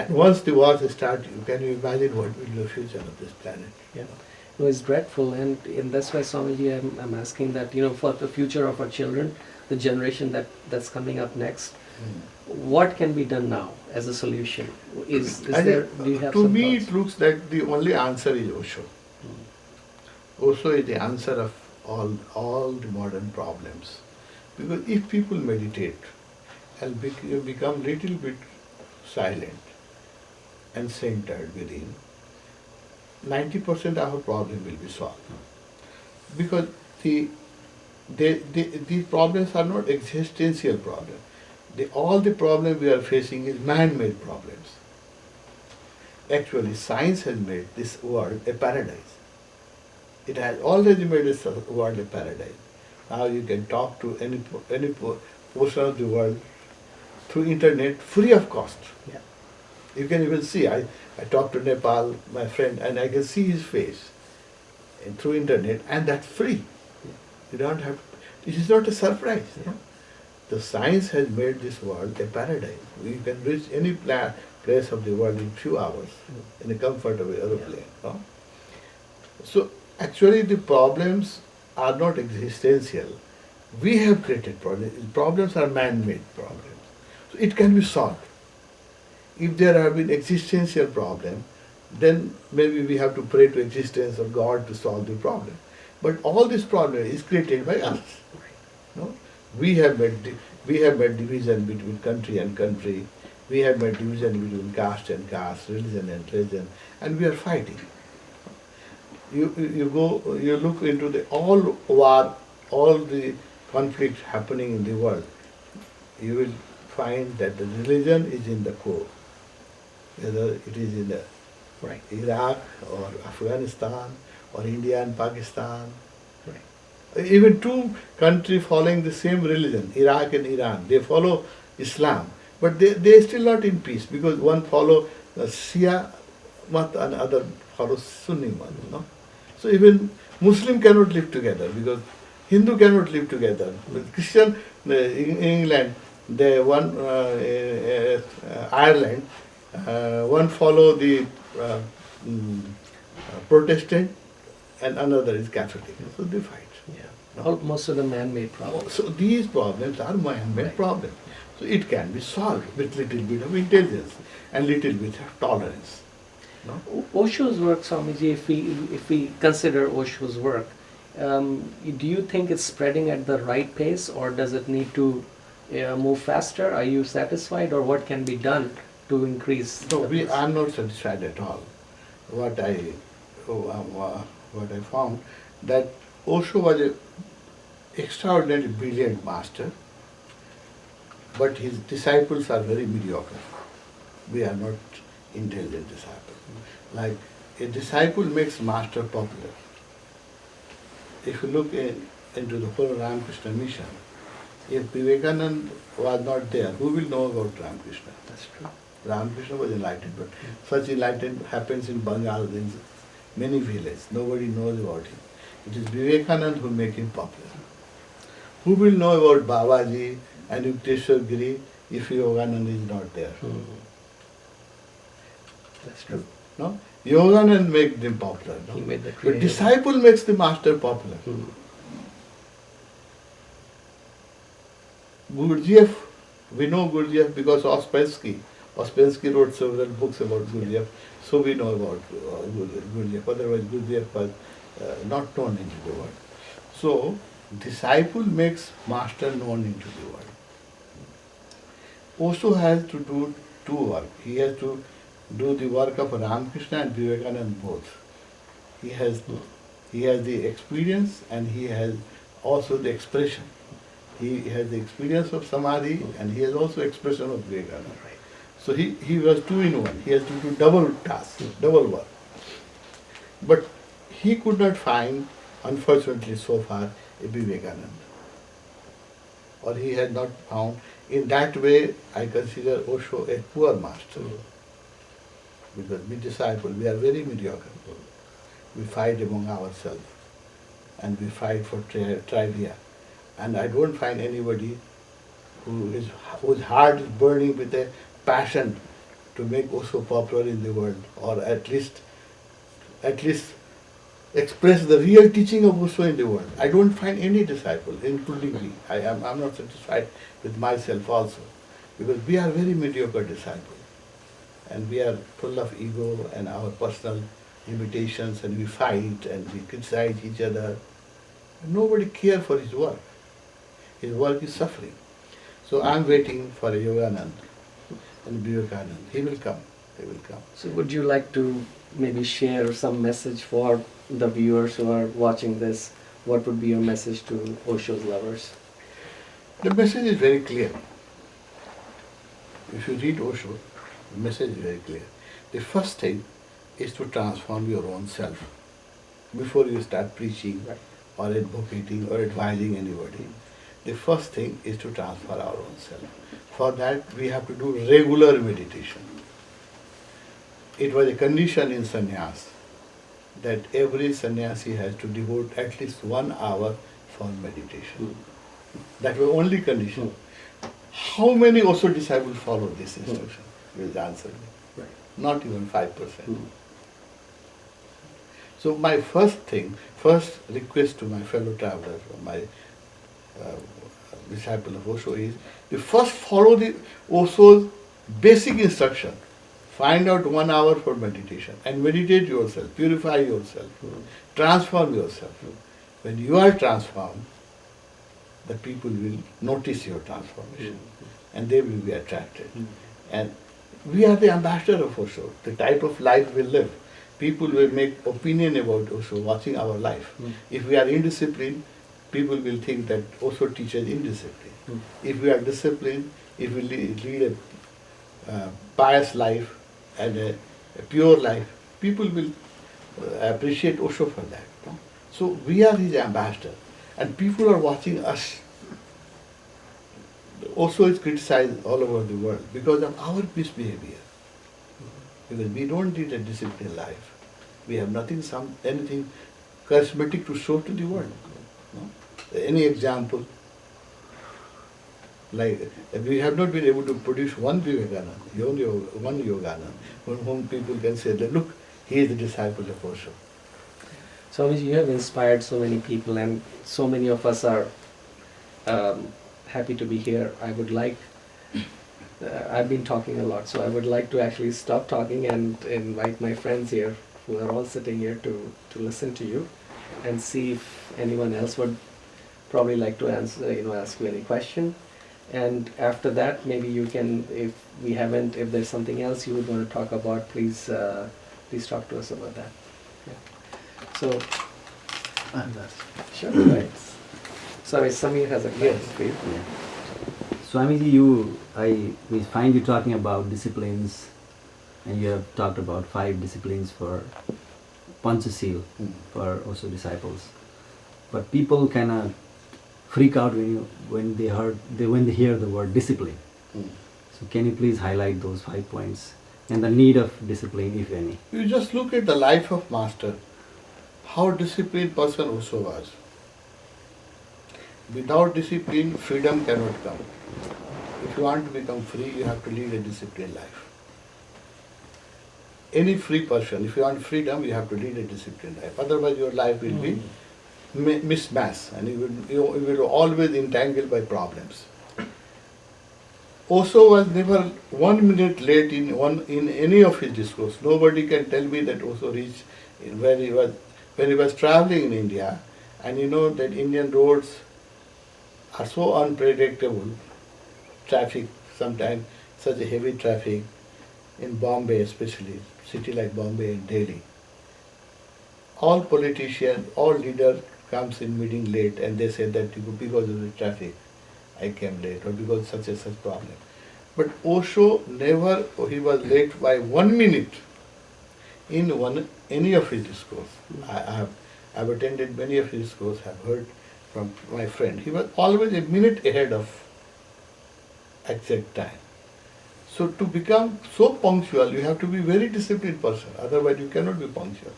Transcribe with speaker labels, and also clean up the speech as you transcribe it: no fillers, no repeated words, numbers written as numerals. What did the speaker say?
Speaker 1: And once the wars start, can you imagine what will be the future of this planet?
Speaker 2: Yeah. No, it's dreadful, and that's why Swamiji, I'm asking that, for the future of our children, the generation that's coming up next, what can be done now as a solution?
Speaker 1: I
Speaker 2: Do you
Speaker 1: think,
Speaker 2: have
Speaker 1: to
Speaker 2: some
Speaker 1: me,
Speaker 2: thoughts?
Speaker 1: it looks like the only answer is Osho. Osho is the answer of all the modern problems. Because if people meditate and become little bit silent and centered within, 90% of our problem will be solved. Because the, these problems are not existential problems. All the problems we are facing is man-made problems. Actually, science has made this world a paradise. It has already made this world a paradise. Now you can talk to any portion of the world through internet free of cost.
Speaker 2: Yeah.
Speaker 1: You can even see, I talked to Nepal, my friend, and I can see his face through internet, and that's free. You don't have, this is not a surprise.
Speaker 2: Yeah.
Speaker 1: The science has made this world a paradise. We can reach any place of the world in few hours in a comfortable aeroplane. No? So actually the problems are not existential. We have created problems. Problems are man-made problems. So it can be solved. If there have been existential problem, then maybe we have to pray to existence or God to solve the problem. But all this problem is created by us. No? We have made division between country and country. We have made division between caste and caste, religion and religion, and we are fighting. You look into all war, all the conflict happening in the world. You will find that the religion is in the core. Whether it is in Iraq or Afghanistan or India and Pakistan. Even two countries following the same religion, Iraq and Iran, they follow Islam, but they are still not in peace because one follow Shia mat and other follow Sunni mat. No? So even Muslim cannot live together because Hindu cannot live together. With Christian in England, Ireland, one follow the Protestant and another is Catholic. So they fight.
Speaker 2: Yeah. Most of the man-made problems.
Speaker 1: So these problems are man-made problems. So it can be solved with little bit of intelligence and little bit of tolerance. No?
Speaker 2: Osho's work, Swamiji, if we consider Osho's work, do you think it's spreading at the right pace, or does it need to move faster? Are you satisfied, or what can be done to increase?
Speaker 1: No, I am not satisfied at all. What I found that Osho was an extraordinarily brilliant master, but his disciples are very mediocre. We are not intelligent disciples. Like a disciple makes master popular. If you look into the whole Ramakrishna mission, if Vivekananda was not there, who will know about Ramakrishna?
Speaker 2: That's true.
Speaker 1: Ramakrishna was enlightened, but such enlightenment happens in Bengal, in many villages. Nobody knows about him. It is Vivekananda who make him popular. Who will know about Babaji and Yukteswar Giri if Yogananda is not there?
Speaker 2: That's true.
Speaker 1: No? Yogananda make them popular. No?
Speaker 2: He made the
Speaker 1: But
Speaker 2: creative.
Speaker 1: disciple makes the master popular. Gurdjieff, we know Gurdjieff because Ouspensky. Ouspensky wrote several books about Gurdjieff, so we know about Gurdjieff. Otherwise, Gurdjieff was not known into the world. So, disciple makes master known into the world. Osho has to do two work. He has to do the work of Ramakrishna and Vivekananda both. He has the experience and he has also the expression. He has the experience of Samadhi and he has also expression of Vivekananda. So he was two in one. He has to do double task, double work. But he could not find, unfortunately so far, a Vivekananda. Or he had not found. In that way, I consider Osho a poor master. Because we disciple, we are very mediocre. We fight among ourselves. And we fight for trivia. And I don't find anybody whose heart is burning with a passion to make Osho popular in the world, or at least express the real teaching of Osho in the world. I don't find any disciple, including me. I'm not satisfied with myself also, because we are very mediocre disciples, and we are full of ego and our personal limitations, and we fight and we criticize each other. Nobody cares for his work. His work is suffering. So I'm waiting for a Yoganand and Vivekanand. He will come. He will come.
Speaker 2: So would you like to maybe share some message for the viewers who are watching this? What would be your message to Osho's lovers?
Speaker 1: The message is very clear. If you read Osho, the message is very clear. The first thing is to transform your own self before you start preaching
Speaker 2: Right.
Speaker 1: or advocating or advising anybody. The first thing is to transfer our own self. For that, we have to do regular meditation. It was a condition in sannyas that every sannyasi has to devote at least 1 hour for meditation. That was only condition. How many Osho disciples follow this instruction? Will answer me.
Speaker 2: Right.
Speaker 1: Not even 5%. So my first request to my fellow travelers, my disciple of Osho is, you first follow the Osho's basic instruction. Find out 1 hour for meditation and meditate yourself, purify yourself, transform yourself. When you are transformed, the people will notice your transformation and they will be attracted. And we are the ambassador of Osho, the type of life we live. People will make opinion about Osho watching our life. If we are indisciplined, people will think that Osho teaches indiscipline. If we are disciplined, if we lead a pious life and a pure life, people will appreciate Osho for that. No? So we are his ambassador, and people are watching us. Osho is criticized all over the world because of our misbehavior. Because we don't lead a disciplined life. We have anything charismatic to show to the world. No? Any example? Like, we have not been able to produce one Vivekananda, one Yogananda, from whom people can say that, look, he is the disciple of Osho.
Speaker 2: Swamiji, you have inspired so many people, and so many of us are happy to be here. I would like, I've been talking a lot, so I would like to actually stop talking and invite my friends here, who are all sitting here, to listen to you and see if anyone else would probably like to answer, ask you any question. And after that, maybe you can, if there's something else you would want to talk about, please talk to us about that. Yeah. So, sure, right. Sorry, Samir has a question for you.
Speaker 3: Swamiji, we find you talking about disciplines, and you have talked about 5 disciplines for Panchasil, for Osho disciples. But people kind of freak out when they hear the word discipline. So can you please highlight those 5 points and the need of discipline, if any?
Speaker 1: You just look at the life of Master, how disciplined person Osho was. Without discipline, freedom cannot come. If you want to become free, you have to lead a disciplined life. Any free person, if you want freedom, you have to lead a disciplined life. Otherwise, your life will be mismatched, and you will always entangled by problems. Osho was never 1 minute late in any of his discourse. Nobody can tell me that Osho reached when he was traveling in India, and you know that Indian roads are so unpredictable. Traffic, sometimes such a heavy traffic in Bombay, especially city like Bombay and Delhi. All politicians, all leaders comes in meeting late, and they say that because of the traffic I came late, or because such and such problem. But Osho never, he was late by 1 minute in any of his discourse. I've attended many of his discourse, have heard from my friend. He was always a minute ahead of exact time. So to become so punctual, you have to be very disciplined person. Otherwise, you cannot be punctual.